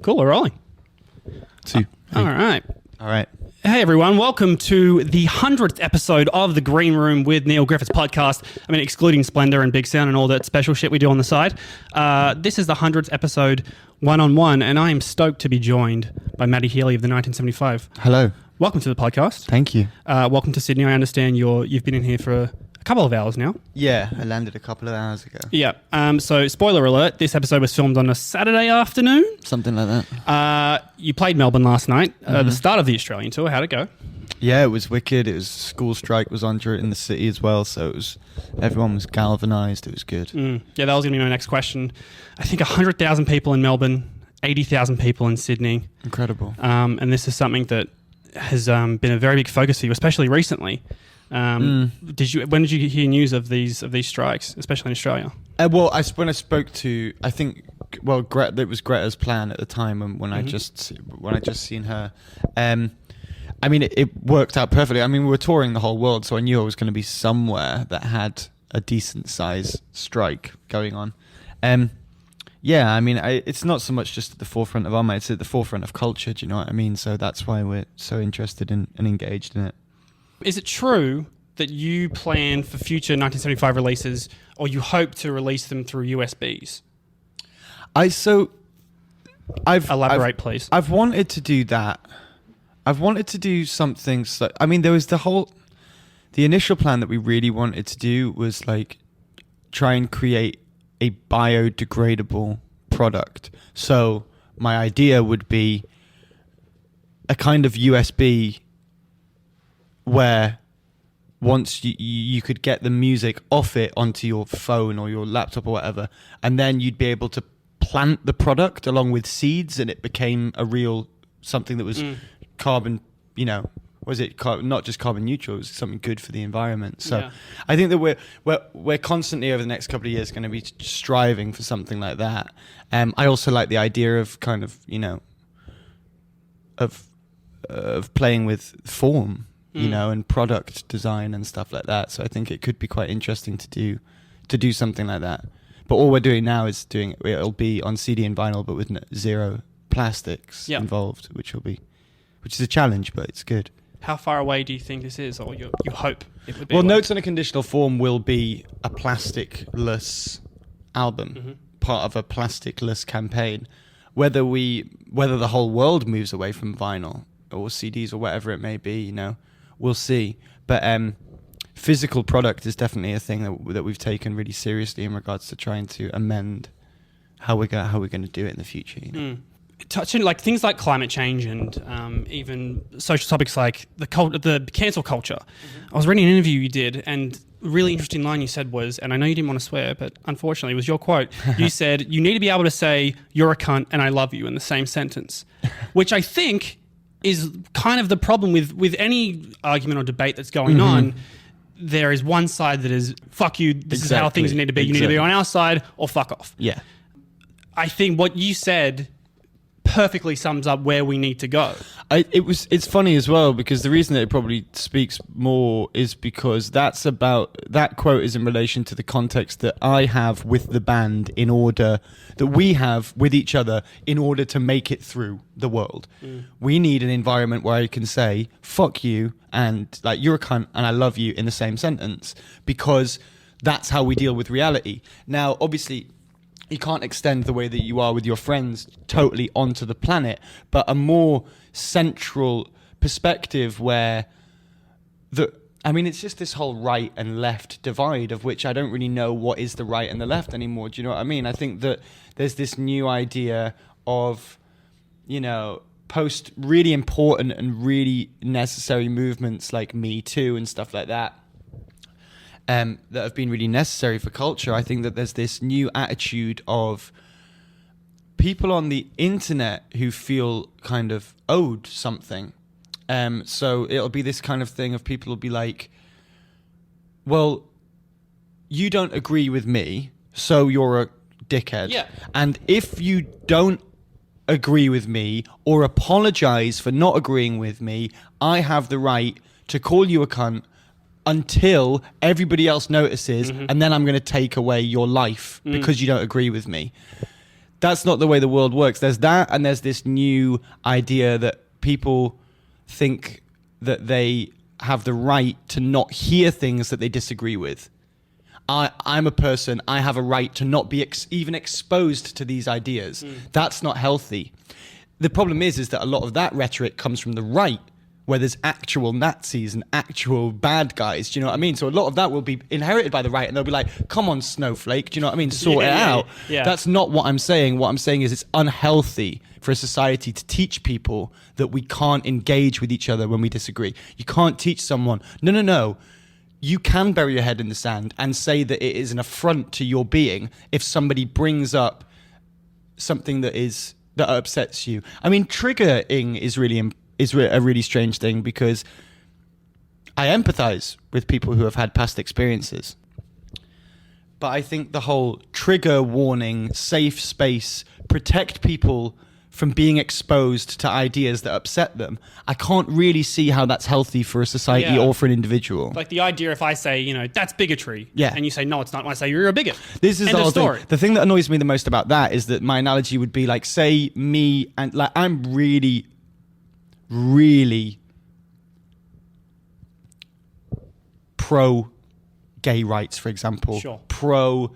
Cool, we're rolling. Two. All right. All right. Hey everyone, welcome to the 100th episode of the Green Room with Neil Griffiths podcast. I mean, excluding Splendor and Big Sound and all that special shit we do on the side. This is the 100th episode one-on-one, and I am stoked to be joined by Matty Healy of the 1975. Hello. Welcome to the podcast. Thank you. Welcome to Sydney. I understand you've been in here for a couple of hours now. Yeah, I landed a couple of hours ago. Yeah. So, spoiler alert, this episode was filmed on a Saturday afternoon. Something like that. You played Melbourne last night, the start of the Australian tour. How'd it go? Yeah, it was wicked. It was school strike was on in the city as well, so everyone was galvanised. It was good. Yeah, that was going to be my next question. I think 100,000 people in Melbourne, 80,000 people in Sydney. Incredible. And this is something that has been a very big focus for you, especially recently. When did you hear news of these strikes, especially in Australia? When I spoke to, I think, it was Greta's plan at the time, and when I just seen her, I mean, it worked out perfectly. I mean, we were touring the whole world, so I knew I was going to be somewhere that had a decent size strike going on. Yeah, I mean, it's not so much just at the forefront of our mind; it's at the forefront of culture. Do you know what I mean? So that's why we're so interested in and engaged in it. Is it true that you plan for future 1975 releases, or you hope to release them through USBs? Elaborate, please. I've wanted to do that. I've wanted to do something. I mean, there was the initial plan that we really wanted to do was like try and create a biodegradable product. So my idea would be a kind of USB where once you could get the music off it onto your phone or your laptop or whatever, and then you'd be able to plant the product along with seeds, and it became a real something that was carbon, not just carbon neutral, it was something good for the environment. So yeah. I think that we're constantly over the next couple of years going to be striving for something like that. I also like the idea of kind of, of playing with form, and product design and stuff like that. So I think it could be quite interesting to do something like that. But all we're doing now is it'll be on CD and vinyl, but with zero plastics involved, which is a challenge, but it's good. How far away do you think this is, or you hope it would be? Well, Notes on a Conditional Form will be a plasticless album, part of a plasticless campaign. Whether the whole world moves away from vinyl or CDs or whatever it may be, we'll see. But physical product is definitely a thing that we've taken really seriously in regards to trying to amend how we're going to do it in the future. Touching like things like climate change and even social topics like the cancel culture. I was reading an interview you did, and a really interesting line you said was, and I know you didn't want to swear, but unfortunately it was your quote. You said, you need to be able to say, "You're a cunt" and "I love you" in the same sentence, which I think is kind of the problem with any argument or debate that's going on. There is one side that is, fuck you, this is how things need to be. You need to be on our side, or fuck off. Yeah. I think what you said perfectly sums up where we need to go. It's funny as well, because the reason that it probably speaks more is because that quote is in relation to the context that I have with the band that we have with each other in order to make it through the world. We need an environment where I can say fuck you and like you're a cunt and I love you in the same sentence, because that's how we deal with reality. Now, obviously, you can't extend the way that you are with your friends totally onto the planet, but a more central perspective where it's just this whole right and left divide, of which I don't really know what is the right and the left anymore. Do you know what I mean? I think that there's this new idea of, post really important and really necessary movements like Me Too and stuff like that. That have been really necessary for culture. I think that there's this new attitude of people on the internet who feel kind of owed something. So it'll be this kind of thing of people will be like, well, you don't agree with me, so you're a dickhead. Yeah. And if you don't agree with me or apologize for not agreeing with me, I have the right to call you a cunt until everybody else notices, and then I'm going to take away your life because you don't agree with me. That's not the way the world works. There's that, and there's this new idea that people think that they have the right to not hear things that they disagree with. I'm a person, I have a right to not be even exposed to these ideas. That's not healthy. The problem is that a lot of that rhetoric comes from the right, where there's actual Nazis and actual bad guys. Do you know what I mean? So a lot of that will be inherited by the right, and they'll be like, come on, snowflake. Do you know what I mean? Sort it out. Yeah. That's not what I'm saying. What I'm saying is it's unhealthy for a society to teach people that we can't engage with each other when we disagree. You can't teach someone, no. You can bury your head in the sand and say that it is an affront to your being if somebody brings up something that upsets you. I mean, triggering is a really strange thing, because I empathize with people who have had past experiences. But I think the whole trigger warning, safe space, protect people from being exposed to ideas that upset them, I can't really see how that's healthy for a society or for an individual. Like the idea, if I say, that's bigotry, and you say, no, it's not, and I say, you're a bigot. This is the whole thing. The thing that annoys me the most about that is that my analogy would be like, say me, and like I'm really, really pro gay rights, for example. Sure. Pro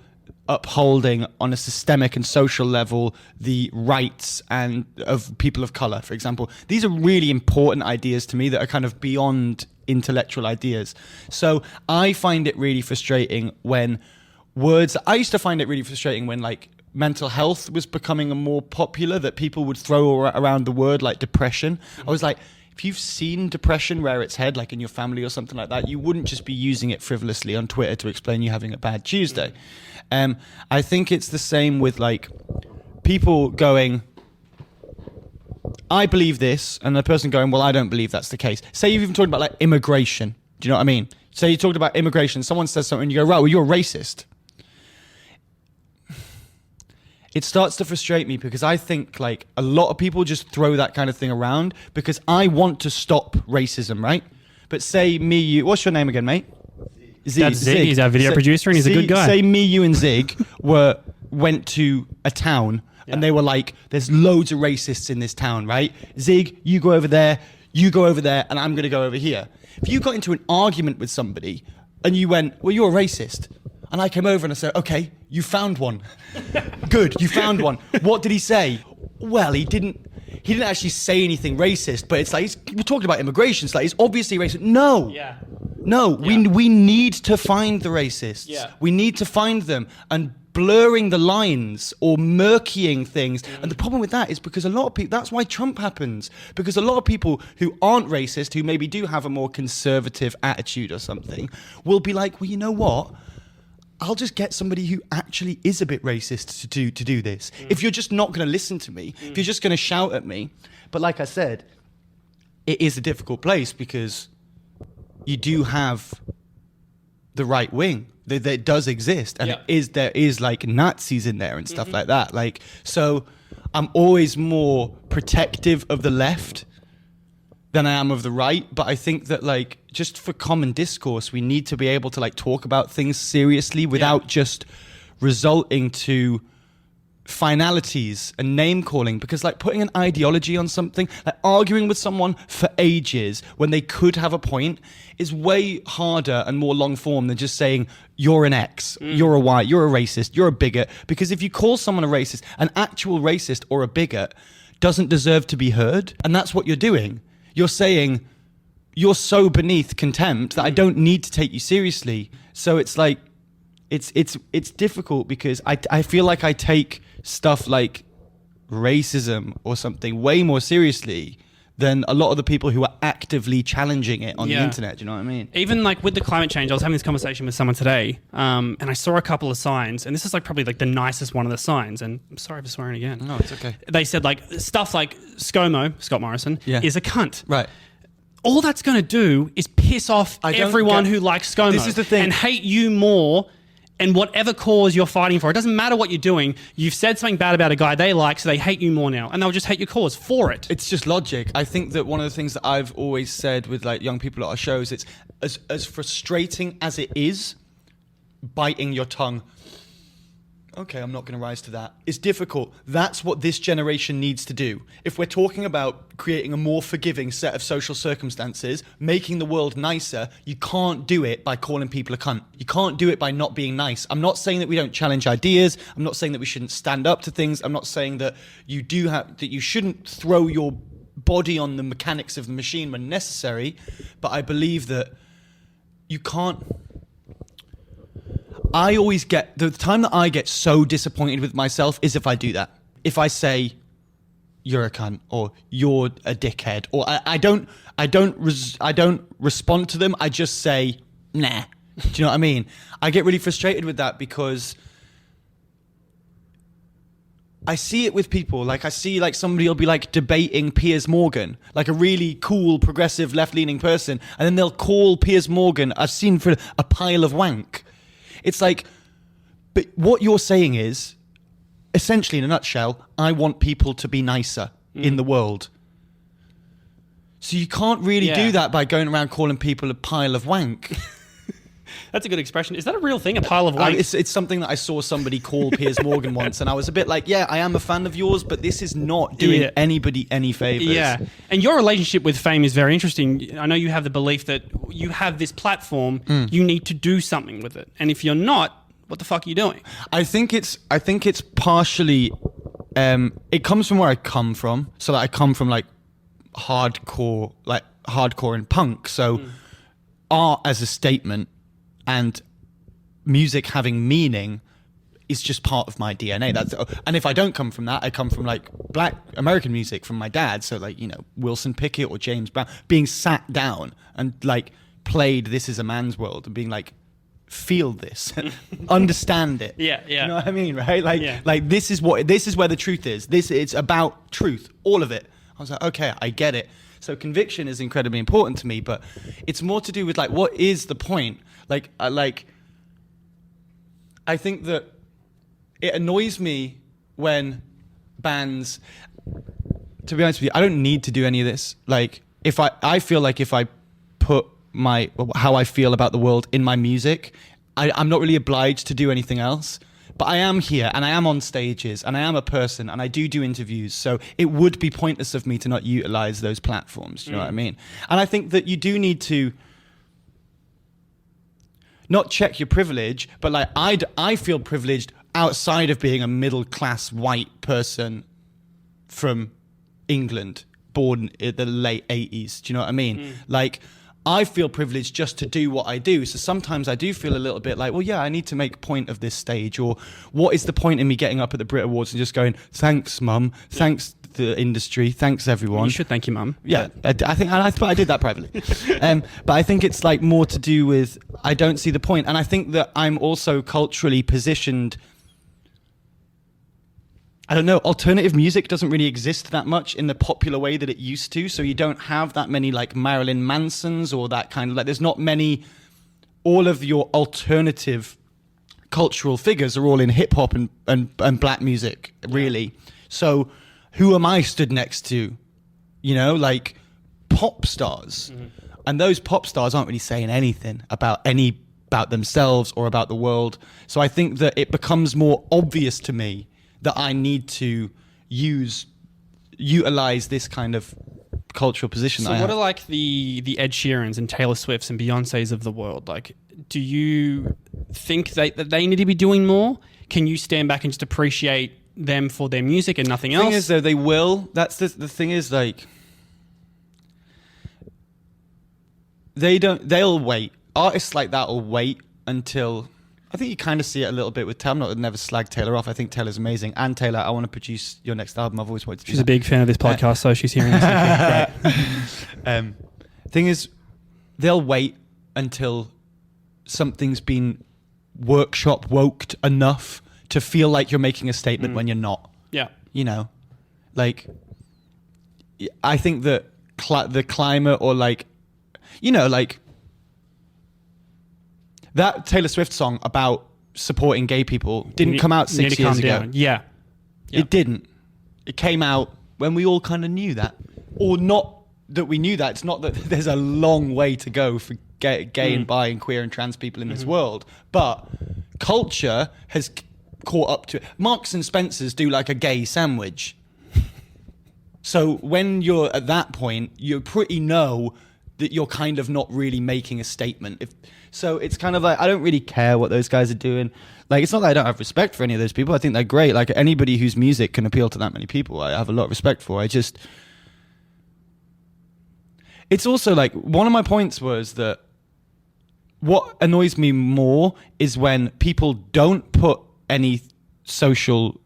upholding on a systemic and social level the rights and of people of color, for example. These are really important ideas to me that are kind of beyond intellectual ideas. So I find it really frustrating when I used to find it really frustrating when like mental health was becoming more popular, that people would throw around the word like depression. I was like, if you've seen depression rear its head, like in your family or something like that, you wouldn't just be using it frivolously on Twitter to explain you're having a bad Tuesday. I think it's the same with like people going, I believe this, and the person going, well, I don't believe that's the case. Say you've even talked about like immigration. Do you know what I mean? Say you talked about immigration, someone says something and you go, right, well, you're a racist. It starts to frustrate me because I think like a lot of people just throw that kind of thing around because I want to stop racism, right? But say me, you, what's your name again, mate? That's Zig. He's our video producer and he's a good guy. Say me, you and Zig went to a town and they were like, there's loads of racists in this town, right? Zig, you go over there, and I'm going to go over here. If you got into an argument with somebody and you went, well, you're a racist, and I came over and I said, okay, you found one. Good, you found one. What did he say? Well, he didn't actually say anything racist, but it's like, we're talking about immigration. It's like, he's obviously racist. No. Yeah. No, Yeah. we need to find the racists. Yeah. We need to find them. And blurring the lines or murkying things. And the problem with that is because a lot of people, that's why Trump happens. Because a lot of people who aren't racist, who maybe do have a more conservative attitude or something, will be like, well, you know what? I'll just get somebody who actually is a bit racist to do this. If you're just not going to listen to me, if you're just going to shout at me. But like I said, it is a difficult place because you do have the right wing that does exist, and there is like Nazis in there and stuff like that. Like, so I'm always more protective of the left than I am of the right. But I think that like just for common discourse, we need to be able to like talk about things seriously without just resulting to finalities and name calling, because like putting an ideology on something, like arguing with someone for ages when they could have a point, is way harder and more long form than just saying you're an X, you're a Y, you're a racist, you're a bigot. Because if you call someone a racist, an actual racist or a bigot doesn't deserve to be heard. And that's what you're doing. You're saying you're so beneath contempt that I don't need to take you seriously. So it's like it's difficult because I feel like I take stuff like racism or something way more seriously than a lot of the people who are actively challenging it on the internet. Do you know what I mean? Even like with the climate change, I was having this conversation with someone today, and I saw a couple of signs, and this is like probably like the nicest one of the signs, and I'm sorry for swearing again. No, it's okay. They said like stuff like ScoMo, Scott Morrison, is a cunt. Right. All that's going to do is piss off everyone who likes ScoMo. This is the thing. And hate you more. And whatever cause you're fighting for, it doesn't matter what you're doing. You've said something bad about a guy they like, so they hate you more now. And they'll just hate your cause for it. It's just logic. I think that one of the things that I've always said with like young people at our shows, it's as frustrating as it is biting your tongue okay, I'm not going to rise to that. It's difficult. That's what this generation needs to do. If we're talking about creating a more forgiving set of social circumstances, making the world nicer, you can't do it by calling people a cunt. You can't do it by not being nice. I'm not saying that we don't challenge ideas. I'm not saying that we shouldn't stand up to things. I'm not saying that you shouldn't throw your body on the mechanics of the machine when necessary, but I believe that you can't. I always get, the time that I get so disappointed with myself is if I do that. If I say, you're a cunt, or you're a dickhead, or I don't respond to them. I just say, nah. Do you know what I mean? I get really frustrated with that because I see it with people. Like, I see, like, somebody will be, like, debating Piers Morgan, like a really cool, progressive, left-leaning person, and then they'll call Piers Morgan, I've seen for a pile of wank. It's like, but what you're saying is, essentially in a nutshell, I want people to be nicer in the world. So you can't really do that by going around calling people a pile of wank. That's a good expression. Is that a real thing, a pile of wank? It's something that I saw somebody call Piers Morgan once, and I was a bit like, yeah, I am a fan of yours, but this is not doing anybody any favours. Yeah. And your relationship with fame is very interesting. I know you have the belief that you have this platform, you need to do something with it. And if you're not, what the fuck are you doing? I think it's partially, it comes from where I come from. So that I come from like hardcore and punk. So art as a statement and music having meaning is just part of my DNA. And if I don't come from that, I come from like Black American music from my dad. So like, you know, Wilson Pickett or James Brown, being sat down and like played This Is a Man's World and being like, feel this, understand it. Yeah. You know what I mean, right? Like this is where the truth is. It's about truth, all of it. I was like, okay, I get it. So conviction is incredibly important to me, but it's more to do with like, what is the point? I think that it annoys me when bands, to be honest with you, I don't need to do any of this. Like, I feel like if I put how I feel about the world in my music, I'm not really obliged to do anything else. But I am here, and I am on stages, and I am a person, and I do interviews. So it would be pointless of me to not utilize those platforms. Do you know what I mean? And I think that you do need to not check your privilege, but like I feel privileged outside of being a middle-class white person from England, born in the late 80s. Do you know what I mean? Like, I feel privileged just to do what I do. So sometimes I do feel a little bit like, well, yeah, I need to make a point of this stage. Or what is the point in me getting up at the Brit Awards and just going, thanks, Mum, thanks the industry, thanks everyone. You should thank your mum. Yeah, I think I did that privately. But I think it's like more to do with, I don't see the point. And I think that I'm also culturally positioned, I don't know, alternative music doesn't really exist that much in the popular way that it used to. So you don't have that many like Marilyn Mansons or that kind of like, there's not many, all of your alternative cultural figures are all in hip hop and black music, really. So who am I stood next to? You know, like pop stars. And those pop stars aren't really saying anything about themselves or about the world. So I think that it becomes more obvious to me that I need to utilize this kind of cultural position. So what are like the Ed Sheerans and Taylor Swifts and Beyoncés of the world? Like, do you think that they need to be doing more? Can you stand back and just appreciate them for their music and nothing else? The thing is, though, they will. That's the thing is, like, they'll wait. Artists like that will wait until, I think you kind of see it a little bit with Taylor. I've never slagged Taylor off. I think Taylor's amazing. And Taylor, I want to produce your next album. I've always wanted to do She's a big fan of this podcast, so she's hearing this. Great. Thing is, they'll wait until something's been woked enough to feel like you're making a statement when you're not. Yeah. You know? Like, I think that the climate or like, you know, like, that Taylor Swift song about supporting gay people didn't come out 6 years ago. Yeah. It didn't. It came out when we all kind of knew that. Or not that we knew that. It's not that there's a long way to go for gay and bi and queer and trans people in this world. But culture has caught up to it. Marks and Spencer's do like a gay sandwich. So when you're at that point, you pretty know that you're kind of not really making a statement. So it's kind of like, I don't really care what those guys are doing. Like, it's not that I don't have respect for any of those people. I think they're great. Like, anybody whose music can appeal to that many people, I have a lot of respect for. It's also like, one of my points was that what annoys me more is when people don't put any social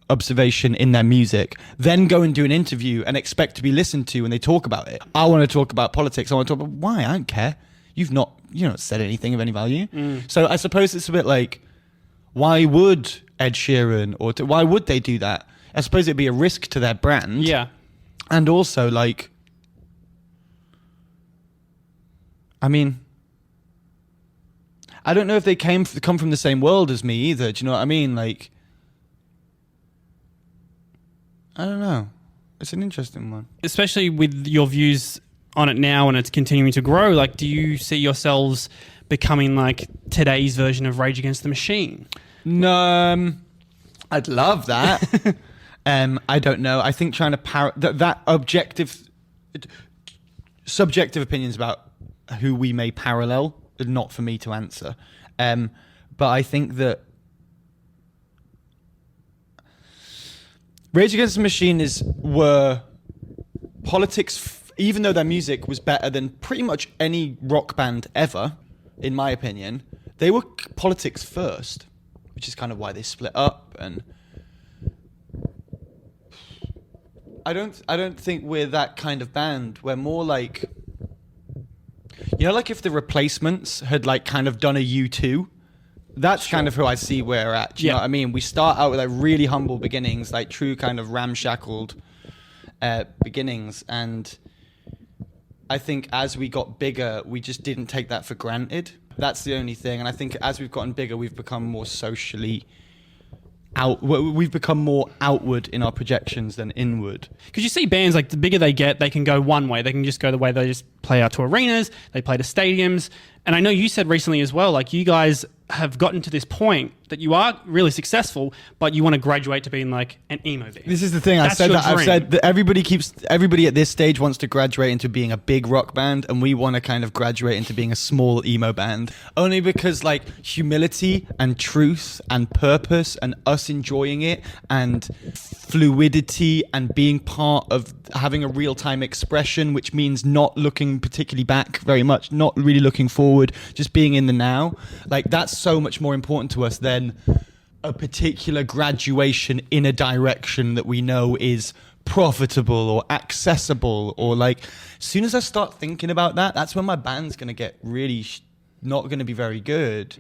observation in their music, then go and do an interview and expect to be listened to when they talk about it. I want to talk about politics. I want to talk about why. I don't care. You've not said anything of any value. So I suppose it's a bit like, why would Ed Sheeran why would they do that? I suppose it'd be a risk to their brand. Yeah. And also, like, I mean, I don't know if they come from the same world as me either. Do you know what I mean? Like, I don't know. It's an interesting one. Especially with your views on it now and it's continuing to grow, like, do you see yourselves becoming like today's version of Rage Against the Machine? No, I'd love that. I don't know. I think trying to that subjective opinions about who we may parallel are not for me to answer. But I think that Rage Against the Machine were politics, even though their music was better than pretty much any rock band ever, in my opinion, they were politics first, which is kind of why they split up. And I don't think we're that kind of band. We're more like, like if the Replacements had like kind of done a U2. That's kind of who I see we're at. Do you know what I mean? We start out with like really humble beginnings, like true kind of ramshackled beginnings. And I think as we got bigger, we just didn't take that for granted. That's the only thing. And I think as we've gotten bigger, we've become more socially we've become more outward in our projections than inward. Because you see bands, like, the bigger they get, they can go one way. They can just go the way they just play out to arenas, they play to stadiums. And I know you said recently as well, like, you guys have gotten to this point that you are really successful, but you want to graduate to being like an emo band. This is the thing. I've said that everybody at this stage wants to graduate into being a big rock band, and we want to kind of graduate into being a small emo band. Only because, like, humility and truth and purpose and us enjoying it and fluidity and being part of having a real-time expression, which means not looking particularly back very much, not really looking forward, just being in the now. Like, that's so much more important to us than a particular graduation in a direction that we know is profitable or accessible, or like, as soon as I start thinking about that, that's when my band's going to get really not going to be very good.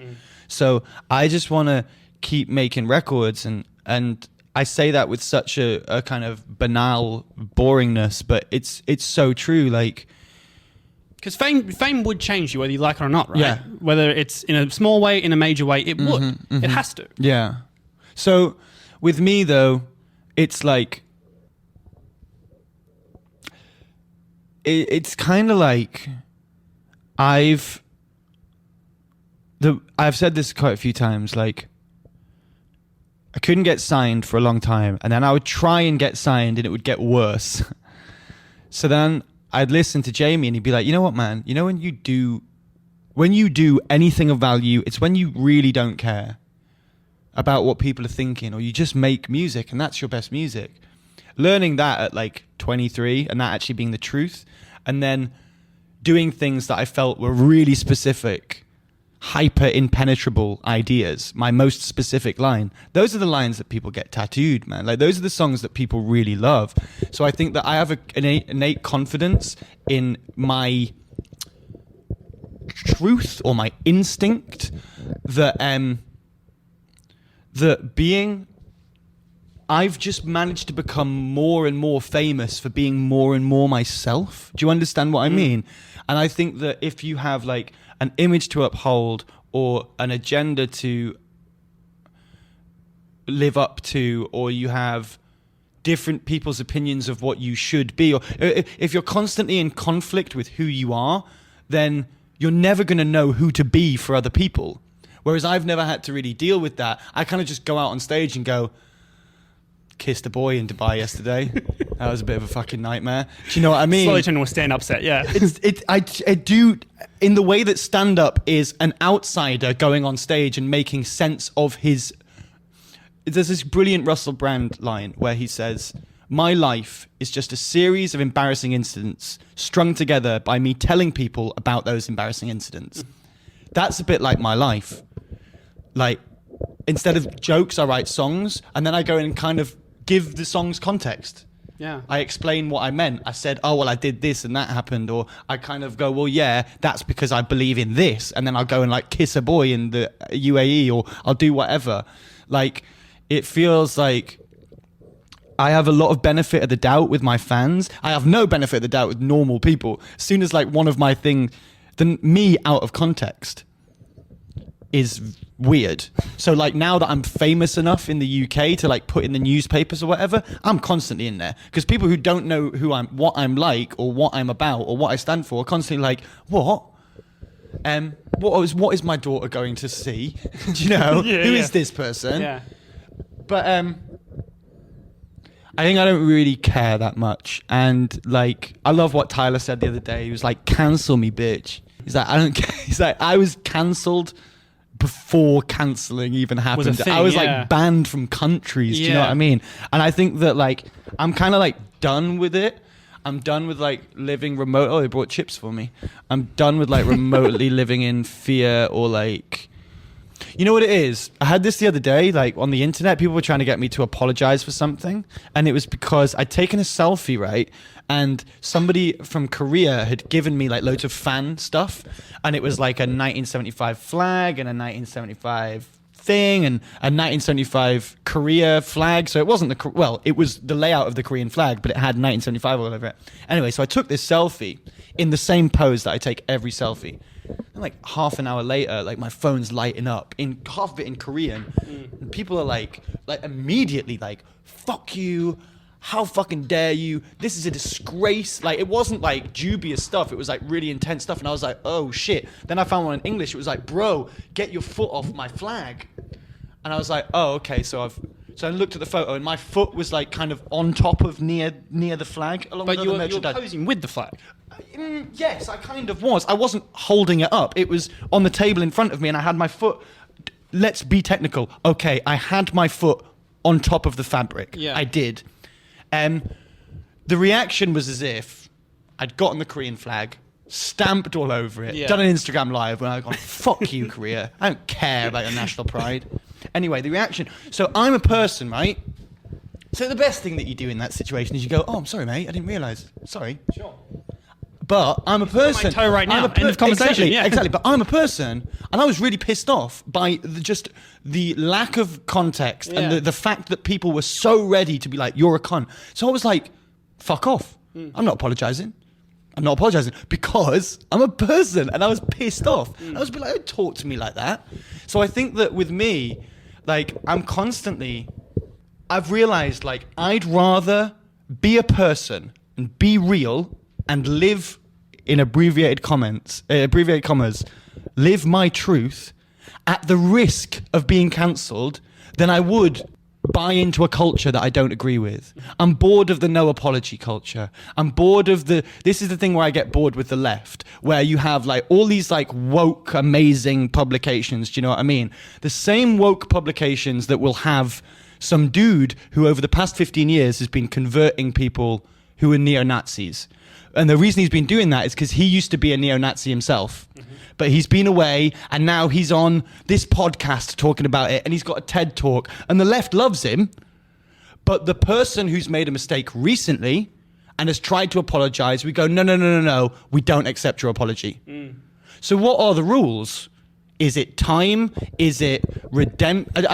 So I just want to keep making records, and I say that with such a kind of banal boringness, but it's so true. Like, because fame would change you whether you like it or not, right? Yeah. Whether it's in a small way, in a major way, it would. Mm-hmm. It has to. Yeah. So with me though, it's like, it's kind of like I've said this quite a few times, like, I couldn't get signed for a long time, and then I would try and get signed and it would get worse. So then I'd listen to Jamie and he'd be like, you know what, man, you know, when you do anything of value, it's when you really don't care about what people are thinking, or you just make music and that's your best music. Learning that at like 23, and that actually being the truth, and then doing things that I felt were really specific, hyper impenetrable ideas, my most specific line. Those are the lines that people get tattooed, man. Like, those are the songs that people really love. So I think that I have an innate confidence in my truth or my instinct that I've just managed to become more and more famous for being more and more myself. Do you understand what I mean? And I think that if you have like an image to uphold or an agenda to live up to, or you have different people's opinions of what you should be, or if you're constantly in conflict with who you are, then you're never going to know who to be for other people. Whereas I've never had to really deal with that. I kind of just go out on stage and go, kissed a boy in Dubai yesterday. That was a bit of a fucking nightmare. Do you know what I mean? Slowly turn into a stand-up set, yeah. I do, in the way that stand-up is an outsider going on stage and making sense of his... There's this brilliant Russell Brand line where he says, my life is just a series of embarrassing incidents strung together by me telling people about those embarrassing incidents. That's a bit like my life. Like, instead of jokes, I write songs, and then I go in and kind of give the songs context. Yeah. I explain what I meant. I said, oh, well, I did this and that happened. Or I kind of go, well, yeah, that's because I believe in this. And then I'll go and like kiss a boy in the UAE, or I'll do whatever. Like, it feels like I have a lot of benefit of the doubt with my fans. I have no benefit of the doubt with normal people. As soon as like one of my thing, then me out of context is weird. So like now that I'm famous enough in the UK to like put in the newspapers or whatever, I'm constantly in there, because people who don't know what I'm like or what I'm about or what I stand for are constantly like, what is my daughter going to see? Do you know? Who is this person? Yeah. But I think I don't really care that much. And like, I love what Tyler said the other day. He was like, cancel me, bitch. He's like, I don't care. He's like, I was cancelled before cancelling even happened. Thing, I was like banned from countries. Do you know what I mean? And I think that like, I'm kind of like done with it. I'm done with like living remote. Oh, they brought chips for me. I'm done with like remotely living in fear, or like, you know what it is? I had this the other day, like on the internet, people were trying to get me to apologize for something. And it was because I'd taken a selfie, right? And somebody from Korea had given me like loads of fan stuff. And it was like a 1975 flag and a 1975 thing and a 1975 Korea flag. So it wasn't it was the layout of the Korean flag, but it had 1975 all over it. Anyway, so I took this selfie in the same pose that I take every selfie. And like half an hour later, like my phone's lighting up in half of it in Korean. And people are like immediately like, fuck you. How fucking dare you? This is a disgrace. Like, it wasn't like dubious stuff. It was like really intense stuff. And I was like, oh shit. Then I found one in English. It was like, bro, get your foot off my flag. And I was like, oh, okay. So I looked at the photo and my foot was like kind of on top of near the flag. Along But with you other were merchandise. posing with the flag. Yes, I kind of was. I wasn't holding it up. It was on the table in front of me and I had my foot. Let's be technical. Okay, I had my foot on top of the fabric. Yeah. I did. The reaction was as if I'd gotten the Korean flag, stamped all over it, done an Instagram live when I'd gone, fuck you, Korea. I don't care about your national pride. Anyway, the reaction. So I'm a person, right? So the best thing that you do in that situation is you go, oh, I'm sorry, mate. I didn't realise. Sorry. Sure. But I'm a person. My toe right now. End of conversation. Exactly. But I'm a person, and I was really pissed off by just the lack of context and the fact that people were so ready to be like, "You're a cunt." So I was like, "Fuck off! I'm not apologizing. I'm not apologizing because I'm a person," and I was pissed off. I was like, "Don't talk to me like that." So I think that with me, like, I've realized like I'd rather be a person and be real and live in abbreviated commas, live my truth at the risk of being cancelled than I would buy into a culture that I don't agree with. I'm bored of the no apology culture. I'm bored of this is the thing where I get bored with the left, where you have like all these like woke, amazing publications. Do you know what I mean? The same woke publications that will have some dude who over the past 15 years has been converting people who are neo-Nazis. And the reason he's been doing that is because he used to be a neo-Nazi himself. Mm-hmm. But he's been away, and now he's on this podcast talking about it, and he's got a TED talk, and the left loves him. But the person who's made a mistake recently and has tried to apologize, we go, no, we don't accept your apology. So what are the rules? Is it time? Is it I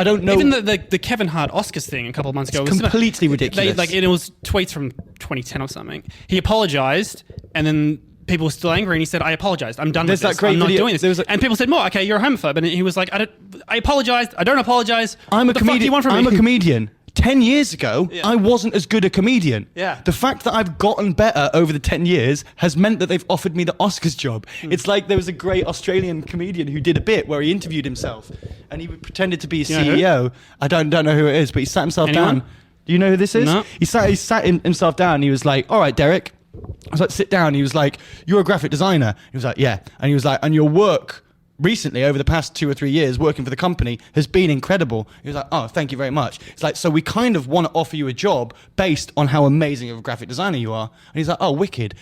don't know. Even the Kevin Hart Oscars thing a couple of months ago was completely ridiculous. It was tweets from 2010 or something. He apologized, and then people were still angry, and he said, "I apologized. I'm done with this. I'm not doing this." And people said, "More, okay, you're a homophobe." And he was like, "I apologized. I don't apologize. I'm what a the fuck do comedian. you want from me?" I'm a comedian. 10 years ago, I wasn't as good a comedian. Yeah. The fact that I've gotten better over the 10 years has meant that they've offered me the Oscars job. It's like there was a great Australian comedian who did a bit where he interviewed himself and he pretended to be a CEO. I don't know who it is, but he sat himself down. Do you know who this is? No. He sat himself down and he was like, all right, Derek. I was like, sit down. He was like, you're a graphic designer. He was like, yeah. And he was like, and your work recently, over the past 2 or 3 years working for the company has been incredible. He was like, oh, thank you very much. It's like, so we kind of want to offer you a job based on how amazing of a graphic designer you are. And he's like, oh, wicked.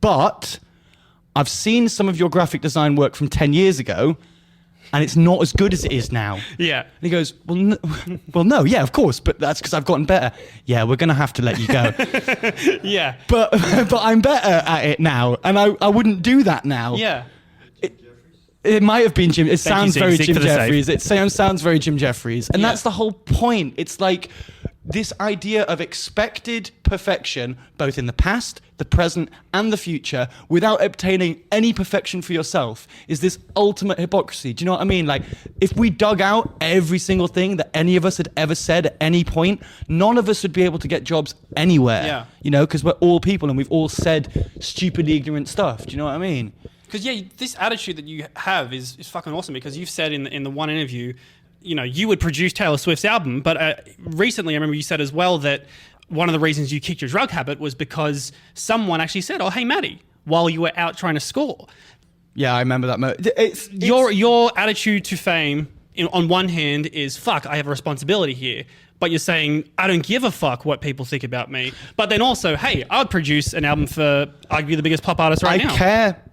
But I've seen some of your graphic design work from 10 years ago and it's not as good as it is now. Yeah. And he goes, well, no, yeah, of course, but that's because I've gotten better. Yeah, we're going to have to let you go. Yeah. But I'm better at it now and I wouldn't do that now. Yeah. It might have been Jim. It sounds very Zeke, Jim Jeffries. It sounds very Jim Jeffries. And that's the whole point. It's like this idea of expected perfection, both in the past, the present, and the future, without obtaining any perfection for yourself, is this ultimate hypocrisy. Do you know what I mean? Like, if we dug out every single thing that any of us had ever said at any point, none of us would be able to get jobs anywhere. Yeah. You know, because we're all people and we've all said stupidly ignorant stuff. Do you know what I mean? Because this attitude that you have is fucking awesome. Because you've said in the one interview, you know, you would produce Taylor Swift's album, but recently I remember you said as well that one of the reasons you kicked your drug habit was because someone actually said, "Oh, hey, Matty," while you were out trying to score. Yeah, I remember that moment. Your attitude to fame, on one hand, is fuck. I have a responsibility here. But you're saying, I don't give a fuck what people think about me. But then also, hey, I would produce an album for arguably the biggest pop artist right now. I care.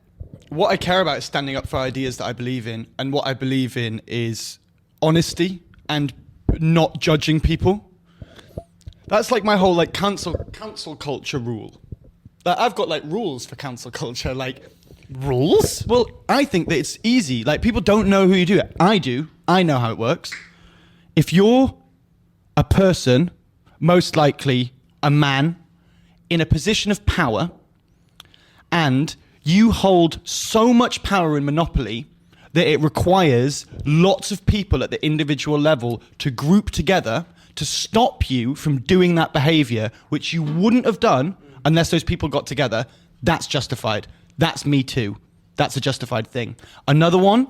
What I care about is standing up for ideas that I believe in, and what I believe in is honesty and not judging people. That's like my whole like cancel culture rule. Like, I've got like rules for cancel culture. Like, rules? Well, I think that it's easy. Like, people don't know who you do it. I do. I know how it works. If you're a person, most likely a man, in a position of power, and you hold so much power in Monopoly that it requires lots of people at the individual level to group together to stop you from doing that behavior, which you wouldn't have done unless those people got together. That's justified. That's me too. That's a justified thing. Another one,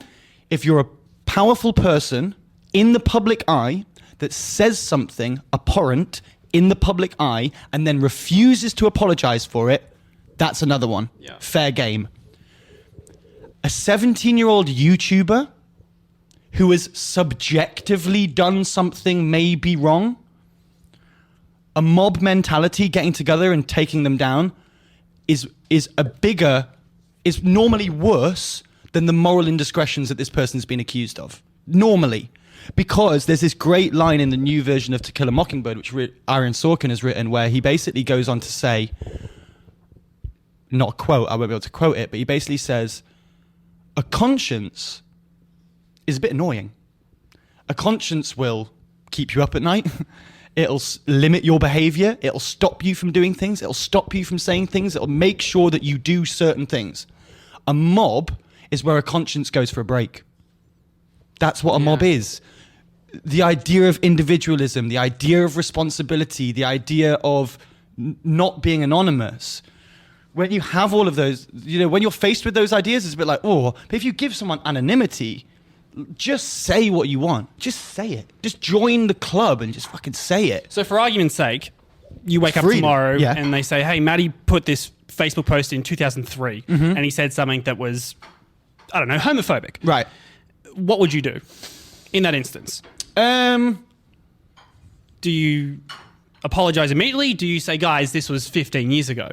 if you're a powerful person in the public eye that says something abhorrent in the public eye and then refuses to apologize for it, that's another one. Yeah. Fair game. A 17-year-old YouTuber who has subjectively done something maybe wrong, a mob mentality getting together and taking them down is normally worse than the moral indiscretions that this person's been accused of. Normally. Because there's this great line in the new version of To Kill a Mockingbird, which Aaron Sorkin has written, where he basically goes on to say, not a quote, I won't be able to quote it, but he basically says, a conscience is a bit annoying. A conscience will keep you up at night. It'll limit your behavior. It'll stop you from doing things. It'll stop you from saying things. It'll make sure that you do certain things. A mob is where a conscience goes for a break. That's what a mob is. The idea of individualism, the idea of responsibility, the idea of not being anonymous. When you have all of those, you know, when you're faced with those ideas, it's a bit like, oh, but if you give someone anonymity, just say what you want. Just say it. Just join the club and just fucking say it. So for argument's sake, you wake up tomorrow and they say, hey, Matty put this Facebook post in 2003 and he said something that was, I don't know, homophobic. Right. What would you do in that instance? Do you apologize immediately? Do you say, guys, this was 15 years ago?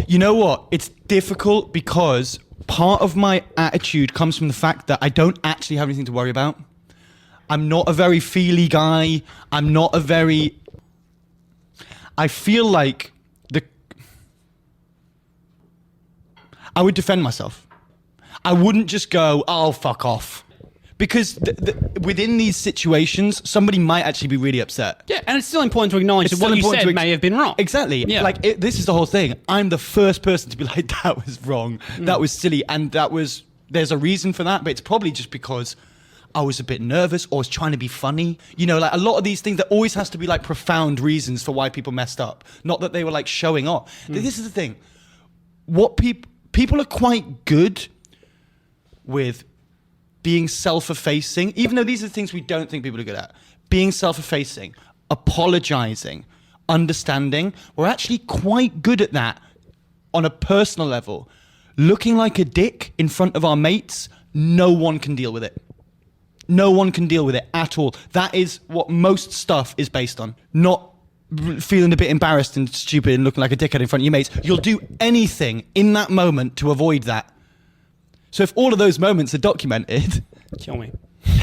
You know what? It's difficult because part of my attitude comes from the fact that I don't actually have anything to worry about. I'm not a very feely guy. I feel like I would defend myself. I wouldn't just go, oh, fuck off. Because within these situations, somebody might actually be really upset. Yeah, and it's still important to acknowledge that what you said may have been wrong. Exactly. Yeah. Like, this is the whole thing. I'm the first person to be like, that was wrong. That was silly. And there's a reason for that, but it's probably just because I was a bit nervous, or I was trying to be funny. You know, like a lot of these things, there always has to be like profound reasons for why people messed up. Not that they were like showing off. This is the thing. What people are quite good with being self-effacing, even though these are the things we don't think people are good at. Being self-effacing, apologizing, understanding. We're actually quite good at that on a personal level. Looking like a dick in front of our mates, no one can deal with it. No one can deal with it at all. That is what most stuff is based on. Not feeling a bit embarrassed and stupid and looking like a dickhead in front of your mates. You'll do anything in that moment to avoid that. So if all of those moments are documented... Kill me.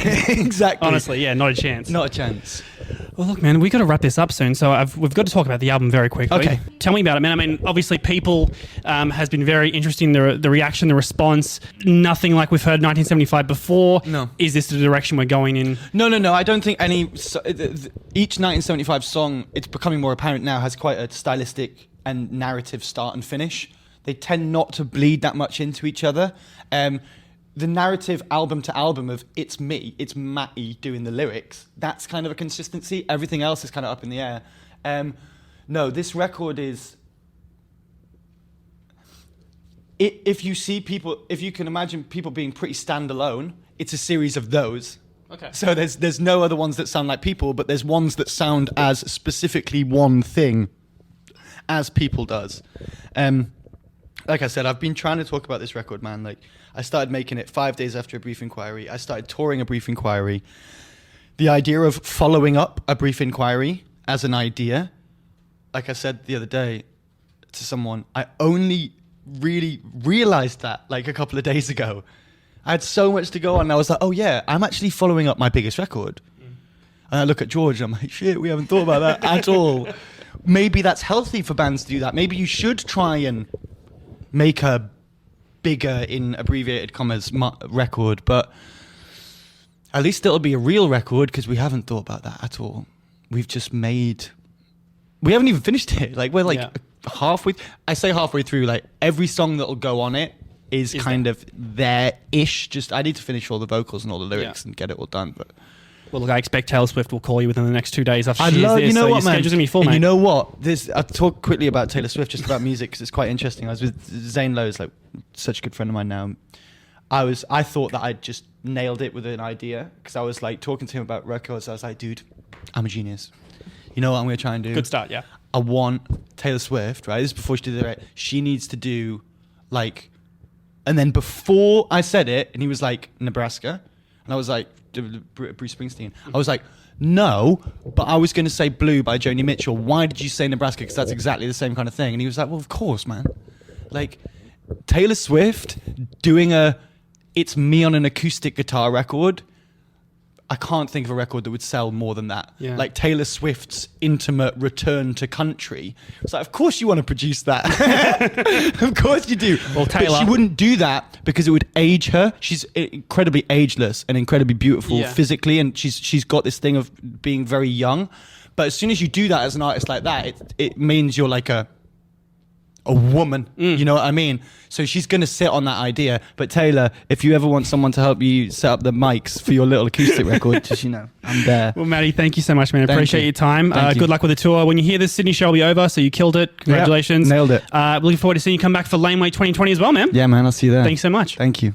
Exactly. Honestly, yeah, not a chance. Not a chance. Well, look, man, we've got to wrap this up soon, so we've got to talk about the album very quickly. Okay. Tell me about it, man. I mean, obviously, people has been very interesting, the reaction, the response. Nothing like we've heard 1975 before. No. Is this the direction we're going in? No. I don't think any... Each 1975 song, it's becoming more apparent now, has quite a stylistic and narrative start and finish. They tend not to bleed that much into each other. The narrative album to album of it's me, it's Matty doing the lyrics, that's kind of a consistency. Everything else is kind of up in the air. No, this record is... If you can imagine people being pretty standalone, it's a series of those. Okay. So there's no other ones that sound like People, but there's ones that sound as specifically one thing as People does. Like I said, I've been trying to talk about this record, man. Like, I started making it 5 days after A Brief Inquiry. I started touring A Brief Inquiry. The idea of following up A Brief Inquiry as an idea, like I said the other day to someone, I only really realized that like a couple of days ago. I had so much to go on, and I was like, oh yeah, I'm actually following up my biggest record. And I look at George, and I'm like, shit, we haven't thought about that at all. Maybe that's healthy for bands to do that. Maybe you should try and make a bigger, in abbreviated commas, record, but at least it'll be a real record, because we haven't thought about that at all. We haven't even finished it. Like, we're like halfway. I say halfway through. Like, every song that'll go on it is kind of there-ish. Just, I need to finish all the vocals and all the lyrics and get it all done. But well, look, I expect Taylor Swift will call you within the next 2 days after I she's love, there. you know so what, your man? schedule's gonna be full, and mate. you know what? I'll talk quickly about Taylor Swift, just about music, because it's quite interesting. I was with Zane Lowe's, like such a good friend of mine now. I thought that I'd just nailed it with an idea, because I was like talking to him about records. I was like, dude, I'm a genius. You know what I'm going to try and do? Good start, yeah. I want Taylor Swift, right? This is before she did it, right? She needs to do like, and then before I said it, and he was like, Nebraska. And I was like, Bruce Springsteen. I was like, no, but I was going to say Blue by Joni Mitchell. Why did you say Nebraska? Because that's exactly the same kind of thing. And he was like, well, of course, man. Like, Taylor Swift doing it's me on an acoustic guitar record. I can't think of a record that would sell more than that. Yeah. Like Taylor Swift's intimate return to country. It's like, of course you want to produce that. Of course you do. Well, Taylor, but she wouldn't do that because it would age her. She's incredibly ageless and incredibly beautiful physically, and she's got this thing of being very young. But as soon as you do that as an artist like that, it means you're like a woman, you know what I mean? So she's going to sit on that idea. But Taylor, if you ever want someone to help you set up the mics for your little acoustic record, just, you know, I'm there. Well, Matty, thank you so much, man. I appreciate your time. Thank you. Good luck with the tour. When you hear this, Sydney show will be over, so you killed it. Congratulations. Yep, nailed it. Looking forward to seeing you come back for Laneway 2020 as well, man. Yeah, man, I'll see you there. Thanks so much. Thank you.